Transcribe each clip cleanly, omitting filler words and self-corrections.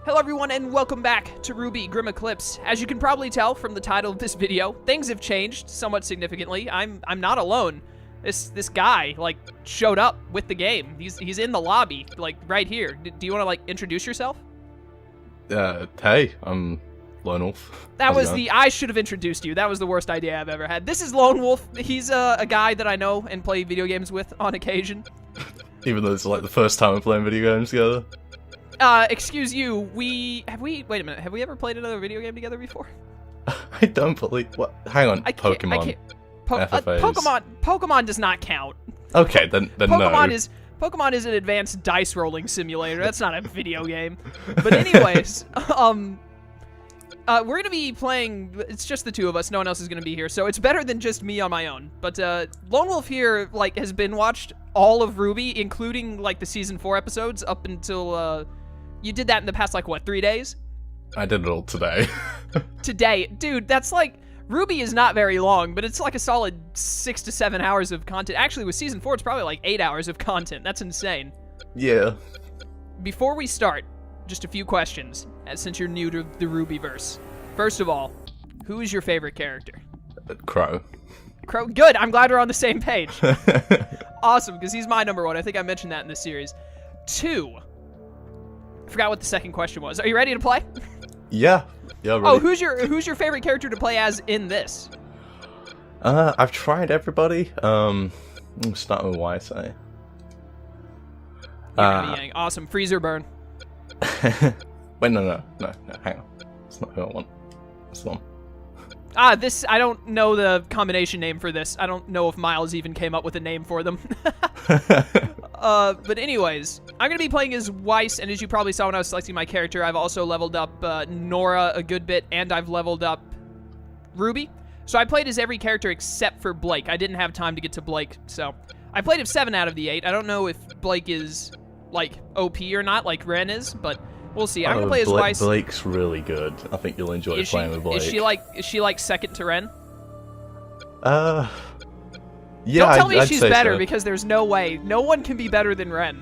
Hello everyone and welcome back to RWBY Grimm Eclipse. As you can probably tell from the title of this video, things have changed somewhat significantly. I'm not alone. This guy like showed up with the game. He's in the lobby, like right here. Do you want to like introduce yourself? Hey, I'm Lonewolf. I should have introduced you. That was the worst idea I've ever had. This is Lonewolf. He's a guy that I know and play video games with on occasion. Even though it's like the first time we're playing video games together. Excuse you, wait a minute, have we ever played another video game together before? I don't believe, what? Hang on, Pokemon. Pokemon does not count. Okay, then Pokemon no. Pokemon is an advanced dice rolling simulator. That's not a video game. But anyways, we're gonna be playing. It's just the two of us. No one else is gonna be here, so it's better than just me on my own. But Lonewolf here like has been watched all of RWBY, including like the season 4 episodes up until you did that in the past like what 3 days? I did it all today. Today, dude. That's like RWBY is not very long, but it's like a solid 6 to 7 hours of content. Actually, with season 4, it's probably like 8 hours of content. That's insane. Yeah. Before we start, just a few questions, since you're new to the RWBYverse. First of all, who is your favorite character? Crow. Crow? Good, I'm glad we're on the same page. Awesome, because he's my number 1. I think I mentioned that in this series. 2. I forgot what the second question was. Are you ready to play? Yeah. Yeah, ready. Oh, who's your favorite character to play as in this? I've tried everybody. I'm starting with Weiss, Awesome, freezer burn. Wait, no, hang on. That's not who I want. That's the one. I don't know the combination name for this. I don't know if Miles even came up with a name for them. But anyways, I'm going to be playing as Weiss, and as you probably saw when I was selecting my character, I've also leveled up Nora a good bit, and I've leveled up RWBY. So I played as every character except for Blake. I didn't have time to get to Blake, so I played him 7 out of the 8. I don't know if Blake is, like, OP or not, like Ren is, but we'll see. I'm going to play as Weiss. Blake's really good. I think you'll enjoy playing with Blake. Is she like second to Ren? Yeah, don't tell me I'd she's say better so. Because there's no way. No one can be better than Ren.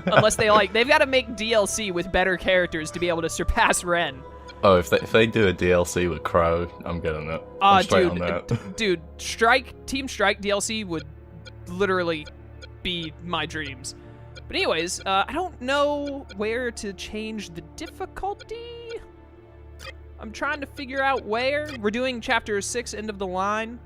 Unless they've got to make DLC with better characters to be able to surpass Ren. Oh, if they do a DLC with Crow, I'm getting it. I'm straight on that. Dude, Team Strike DLC would literally be my dreams. But anyways, I don't know where to change the difficulty. I'm trying to figure out where. We're doing Chapter 6, End of the Line.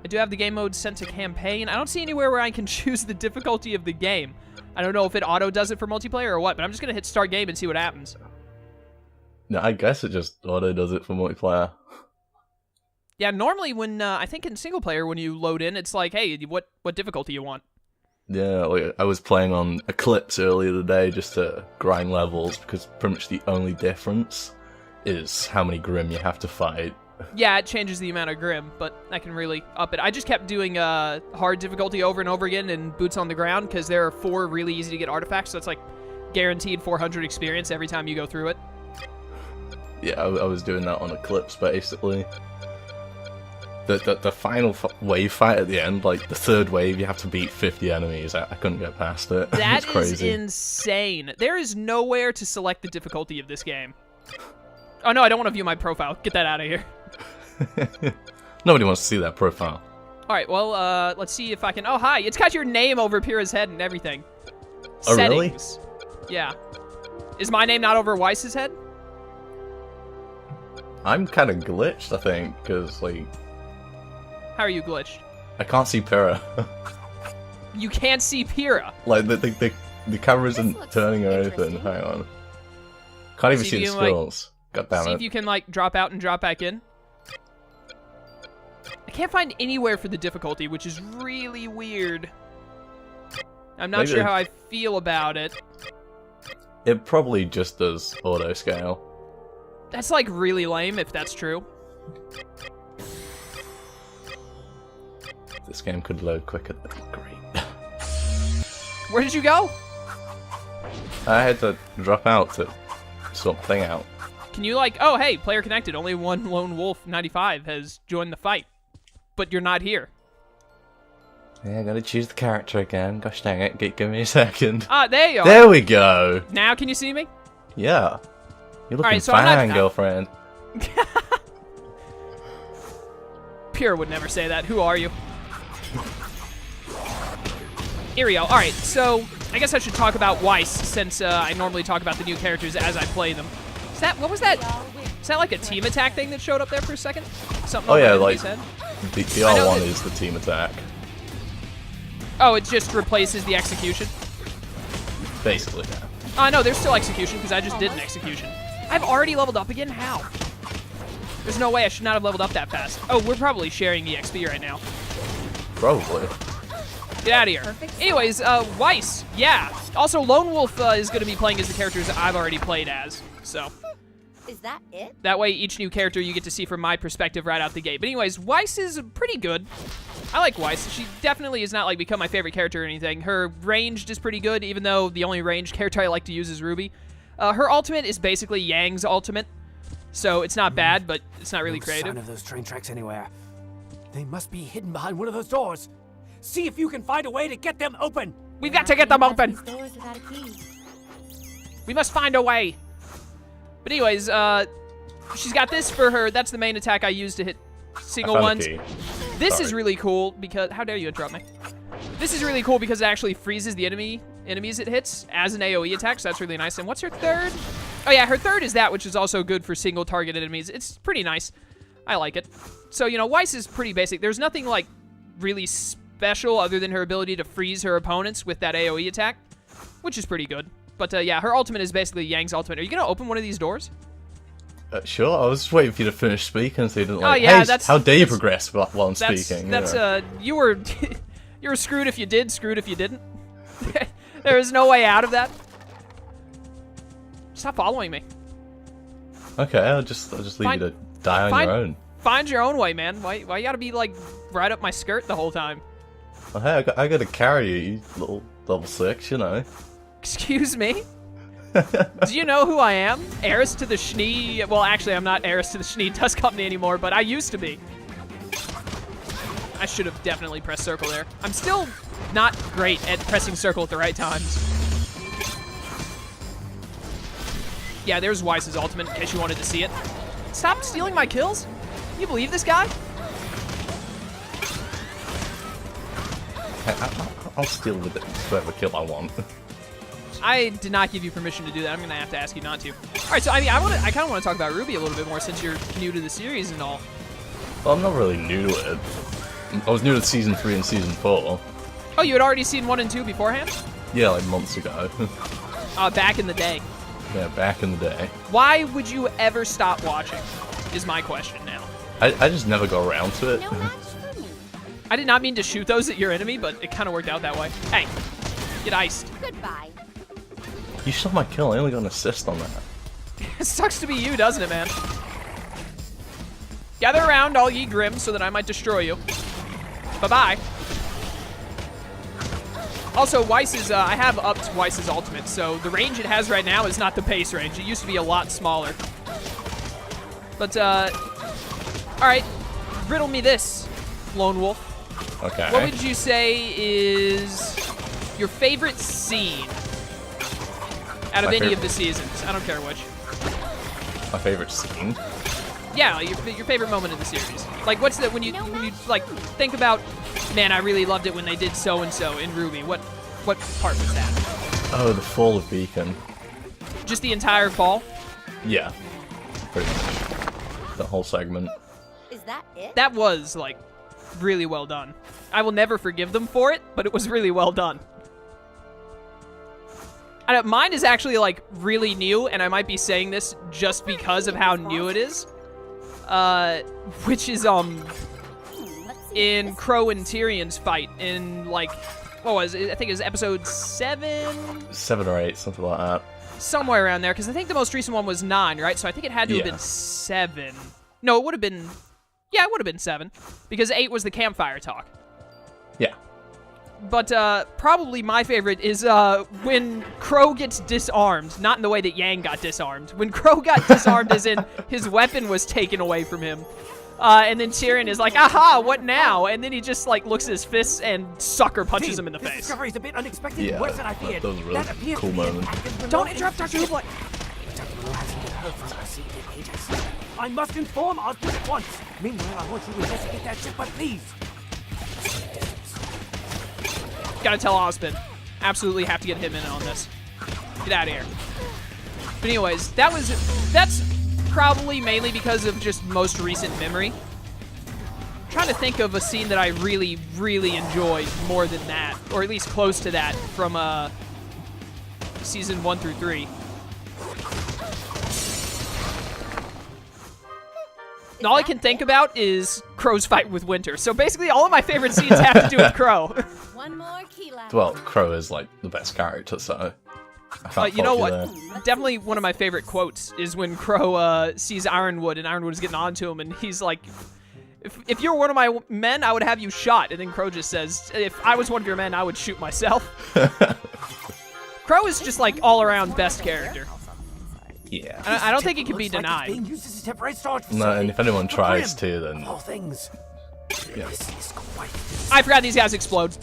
I do have the game mode sent to campaign. I don't see anywhere where I can choose the difficulty of the game. I don't know if it auto does it for multiplayer or what, but I'm just going to hit start game and see what happens. No, I guess it just auto does it for multiplayer. Yeah, normally when, I think in single player, when you load in, it's like, hey, what difficulty you want? Yeah, like I was playing on Eclipse earlier today just to grind levels, because pretty much the only difference is how many Grimm you have to fight. Yeah, it changes the amount of Grimm, but I can really up it. I just kept doing hard difficulty over and over again in Boots on the Ground, because there are 4 really easy to get artifacts, so it's like guaranteed 400 experience every time you go through it. Yeah, I was doing that on Eclipse, basically. The final wave fight at the end, like the 3rd wave, you have to beat 50 enemies. I couldn't get past it. That it's crazy. Is insane. There is nowhere to select the difficulty of this game. Oh no, I don't want to view my profile. Get that out of here. Nobody wants to see that profile. Alright, well, let's see if I can... Oh, hi. It's got your name over Pyrrha's head and everything. Oh, Settings. Really? Yeah. Is my name not over Weiss's head? I'm kind of glitched, I think, because, like... How are you glitched? I can't see Pyrrha. You can't see Pyrrha? Like, the camera isn't turning or anything. Hang on. Can't even see the skills. God damn it. See if you can, like, drop out and drop back in. I can't find anywhere for the difficulty, which is really weird. I'm not sure how I feel about it. It probably just does auto scale. That's like really lame if that's true. This game could load quicker. Great. Where did you go? I had to drop out to sort the thing out. Can you like, oh hey, player connected, only one Lone Wolf 95 has joined the fight. But you're not here. Yeah, I gotta choose the character again. Gosh dang it, give me a second. Ah, there you are. There we go. Now can you see me? Yeah. You're looking so I'm fine, not- girlfriend. Pure would never say that. Who are you? Here we go. All right, so I guess I should talk about Weiss since I normally talk about the new characters as I play them. What was that? Is that like a team attack thing that showed up there for a second? Something Oh on yeah, my like enemy's head? the I know R1 that- is the team attack. Oh, it just replaces the execution? Basically, yeah. No, there's still execution because I just did an execution. I've already leveled up again? How? There's no way I should not have leveled up that fast. Oh, we're probably sharing EXP right now. Probably. Get out of here. Anyways, Weiss, yeah. Also, Lonewolf is going to be playing as the characters I've already played as, so. Is that it? That way, each new character you get to see from my perspective right out the gate. But anyways, Weiss is pretty good. I like Weiss. She definitely has not like become my favorite character or anything. Her ranged is pretty good, even though the only ranged character I like to use is RWBY. Her ultimate is basically Yang's ultimate, so it's not bad, but it's not really No creative. sign of those train tracks anywhere. They must be hidden behind one of those doors. See if you can find a way to get them open. We've got to get them open. These doors without a key. We must find a way. But anyways, she's got this for her. That's the main attack I use to hit single I found ones. the key. This Sorry. is really cool because how dare you interrupt me? This is really cool because it actually freezes the enemies it hits as an AoE attack, so that's really nice. And what's her third? Oh yeah, her third is that, which is also good for single target enemies. It's pretty nice. I like it. So, you know, Weiss is pretty basic. There's nothing like really special other than her ability to freeze her opponents with that AoE attack, which is pretty good. But yeah, her ultimate is basically Yang's ultimate. Are you gonna open one of these doors? Sure, I was just waiting for you to finish speaking so you didn't like, yeah, hey, that's- how dare you that's- progress while I'm speaking? That's you know. you were you were screwed if you did, screwed if you didn't. There is no way out of that. Stop following me. Okay, I'll just leave Find- you to die on find- your own. Find your own way, man. Why you gotta be like right up my skirt the whole time? Well, hey, I got to carry you, you little level 6, you know. Excuse me? Do you know who I am? Heiress to the Schnee. Well, actually, I'm not heiress to the Schnee Dust Company anymore, but I used to be. I should have definitely pressed circle there. I'm still not great at pressing circle at the right times. Yeah, there's Weiss's ultimate in case you wanted to see it. Stop stealing my kills? Can you believe this guy? I'll steal whatever kill I want. I did not give you permission to do that. I'm gonna have to ask you not to. All right, so I mean, I kind of want to talk about RWBY a little bit more since you're new to the series and all. Well, I'm not really new to it. I was new to Season 3 and Season 4. Oh, you had already seen 1 and 2 beforehand? Yeah, like months ago. Back in the day. Yeah, back in the day. Why would you ever stop watching? Is my question now. I just never got around to it. No match for me. I did not mean to shoot those at your enemy, but it kind of worked out that way. Hey, get iced. Goodbye. You shot my kill, I only got an assist on that. It sucks to be you, doesn't it, man? Gather around, all ye Grimm, so that I might destroy you. Bye-bye. Also, Weiss's, I have upped Weiss's ultimate, so the range it has right now is not the base range. It used to be a lot smaller. But, alright. Riddle me this, Lonewolf. Okay. What would you say is your favorite scene out of My any of favorite- the seasons? I don't care which. My favorite scene? Yeah, your favorite moment in the series. Like, what's the when you like think about, man, I really loved it when they did so and so in RWBY. What part was that? Oh, the fall of Beacon. Just the entire fall? Yeah. Pretty much. The whole segment. Is that it? That was like really well done. I will never forgive them for it, but it was really well done. Mine is actually like really new, and I might be saying this just because of how new it is. Which is Let's see. in Crow and Tyrion's fight in like what was it? I think it was episode 7, 7 or 8, something like that. somewhere around there. Because I think the most recent one was 9, right? So I think it had to have Yeah. been 7. No, it would have been. Yeah, it would have been 7 because 8 was the campfire talk. Yeah. But probably my favorite is when Crow gets disarmed. Not in the way that Yang got disarmed. When Crow got disarmed as in his weapon was taken away from him. And then Tyrion is like, aha, what now? And then he just like looks at his fists and sucker punches him in the This face. discovery is a bit unexpected. Yeah, Worse than I that feared. was a really That appears cool to be an moment. active Don't remote interrupt Dr. Hublot. Dr. Moreau has heard from our seat in ages. I must inform Osmond at once. Meanwhile, I want you to investigate that ship, but please. Gotta tell Osmond. Absolutely have to get him in on this. Get out of here. But anyways, that's probably mainly because of just most recent memory. I'm trying to think of a scene that I really, really enjoyed more than that, or at least close to that from season 1 through 3. And all I can think about is Crow's fight with Winter. So basically, all of my favorite scenes have to do with Crow. One more key left. Well, Crow is like the best character, so I can't You know fault what? there. Definitely one of my favorite quotes is when Crow sees Ironwood, and Ironwood is getting onto him, and he's like, if you're one of my men, I would have you shot. And then Crow just says, if I was one of your men, I would shoot myself. Crow is just like all-around best character. Yeah. I don't think it can be Looks like it's denied. being used as a temporary storage No, facility. and if anyone For tries Grimm, to, of then all things. yeah. This is quite. I forgot these guys explode.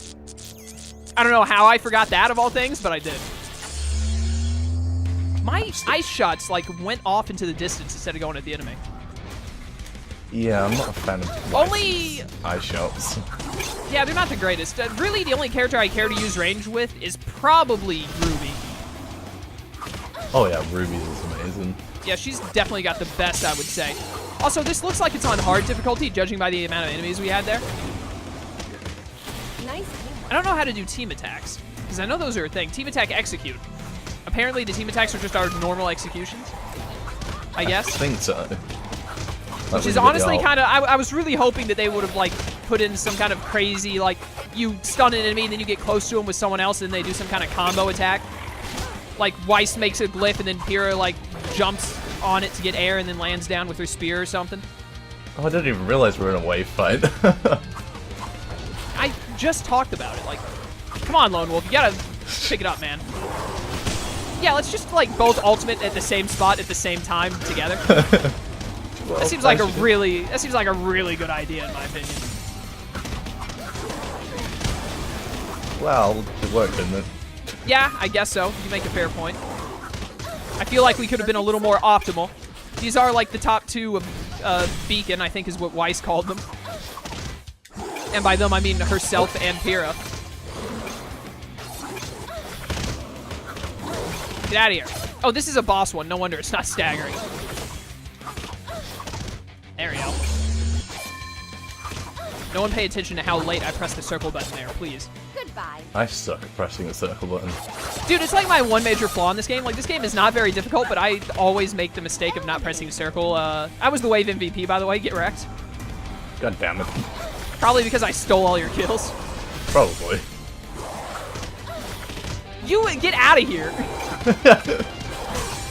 I don't know how I forgot that of all things, but I did. My ice shots like went off into the distance instead of going at the enemy. Yeah, I'm not a fan of Only, eye shots. yeah, they're not the greatest. Really, the only character I care to use range with is probably Ruby. Oh yeah, Ruby is amazing. Yeah, she's definitely got the best, I would say. Also, this looks like it's on hard difficulty, judging by the amount of enemies we had there. Nice. I don't know how to do team attacks, because I know those are a thing. Team attack execute. Apparently, the team attacks are just our normal executions, I guess. I think so. Which is honestly kind of, I was really hoping that they would have, like, put in some kind of crazy, like, you stun an enemy and then you get close to him with someone else and they do some kind of combo attack. Like, Weiss makes a glyph and then Pyrrha, like, jumps on it to get air and then lands down with her spear or something. Oh, I didn't even realize we were in a wave fight. I just talked about it. Like, come on, Lonewolf, you gotta pick it up, man. Yeah, let's just, like, both ultimate at the same spot at the same time together. Well, That seems like a really good idea, in my opinion. Well, it worked, didn't it? Yeah, I guess so. You make a fair point. I feel like we could have been a little more optimal. These are like the top two of Beacon, I think is what Weiss called them. And by them, I mean herself and Pyrrha. Get out of here. Oh, this is a boss one. No wonder it's not staggering. There we go. No one pay attention to how late I pressed the circle button there, please. Goodbye. I suck at pressing the circle button. Dude, it's like my one major flaw in this game. Like, this game is not very difficult, but I always make the mistake of not pressing circle. I was the wave MVP, by the way. Get wrecked. God damn it. Probably because I stole all your kills. Probably. You get out of here.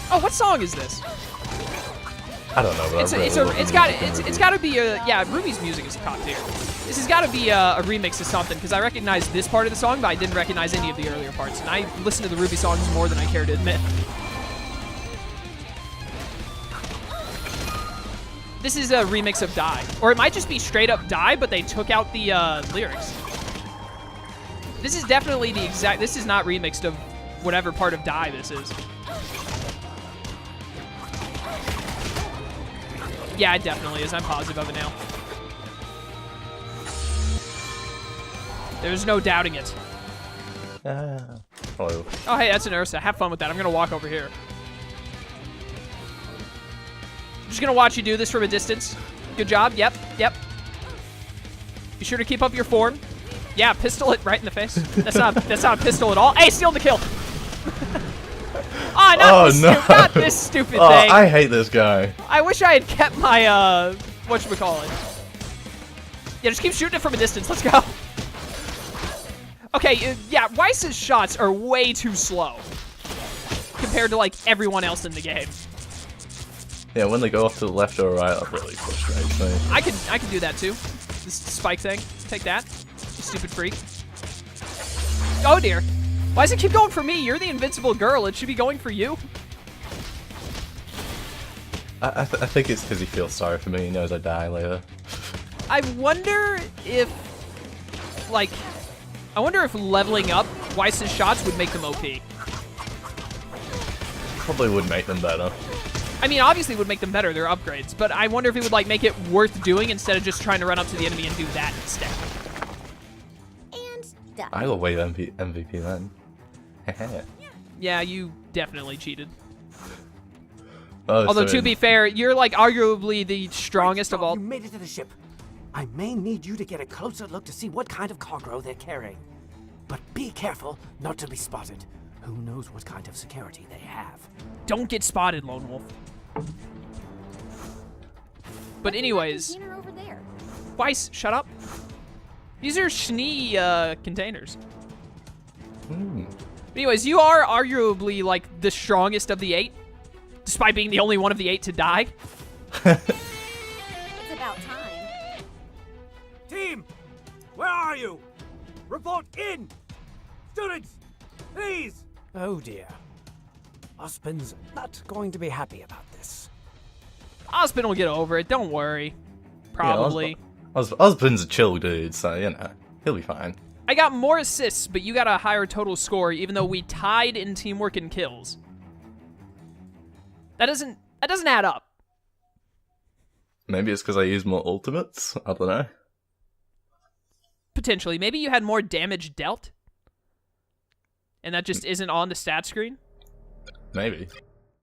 Oh, what song is this? I don't know, but It's got to be a, yeah, RWBY's music is top tier. This has got to be a remix of something, because I recognize this part of the song, but I didn't recognize any of the earlier parts, and I listen to the RWBY songs more than I care to admit. This is a remix of Die, or it might just be straight up Die, but they took out the lyrics. This is definitely the exact, this is not remixed of whatever part of Die this is. Yeah, it definitely is. I'm positive of it now. There's no doubting it. Hello. Oh, hey, that's an Ursa. Have fun with that. I'm going to walk over here. I'm just going to watch you do this from a distance. Good job. Yep, yep. Be sure to keep up your form. Yeah, pistol it right in the face. That's not a pistol at all. Hey, steal the kill. Not this stupid thing. I hate this guy. I wish I had kept my, whatchamacallit. Yeah, just keep shooting it from a distance. Let's go. Okay, yeah, Weiss's shots are way too slow compared to, like, everyone else in the game. Yeah, when they go off to the left or right, that really frustrates me. I could do that, too. This spike thing. Take that, you stupid freak. Oh, dear. Why does it keep going for me? You're the invincible girl. It should be going for you. I think it's because he feels sorry for me. He knows I die later. I wonder if, like, leveling up Weiss's shots would make them OP. Probably would make them better. I mean, obviously it would make them better. They're upgrades. But I wonder if it would, like, make it worth doing instead of just trying to run up to the enemy and do that instead. And done. I got way MVP then. Yeah, you definitely cheated. Oh, Although, so to be fair, you're, like, arguably the strongest of all. You made it to the ship. I may need you to get a closer look to see what kind of cargo they're carrying. But be careful not to be spotted. Who knows what kind of security they have. Don't get spotted, Lone Wolf. But anyways, Container over there. Weiss, shut up. These are Schnee containers. Anyways, you are arguably, like, the strongest of the 8, despite being the only one of the 8 to die. It's about time. Team, where are you? Report in! Students, please! Oh dear. Ospin's not going to be happy about this. Ospin will get over it, don't worry. Probably. Yeah, Osbin's a chill dude, so, you know, he'll be fine. I got more assists, but you got a higher total score, even though we tied in teamwork and kills. That doesn't add up. Maybe it's because I use more ultimates? I don't know. Potentially. Maybe you had more damage dealt? And that just isn't on the stat screen? Maybe.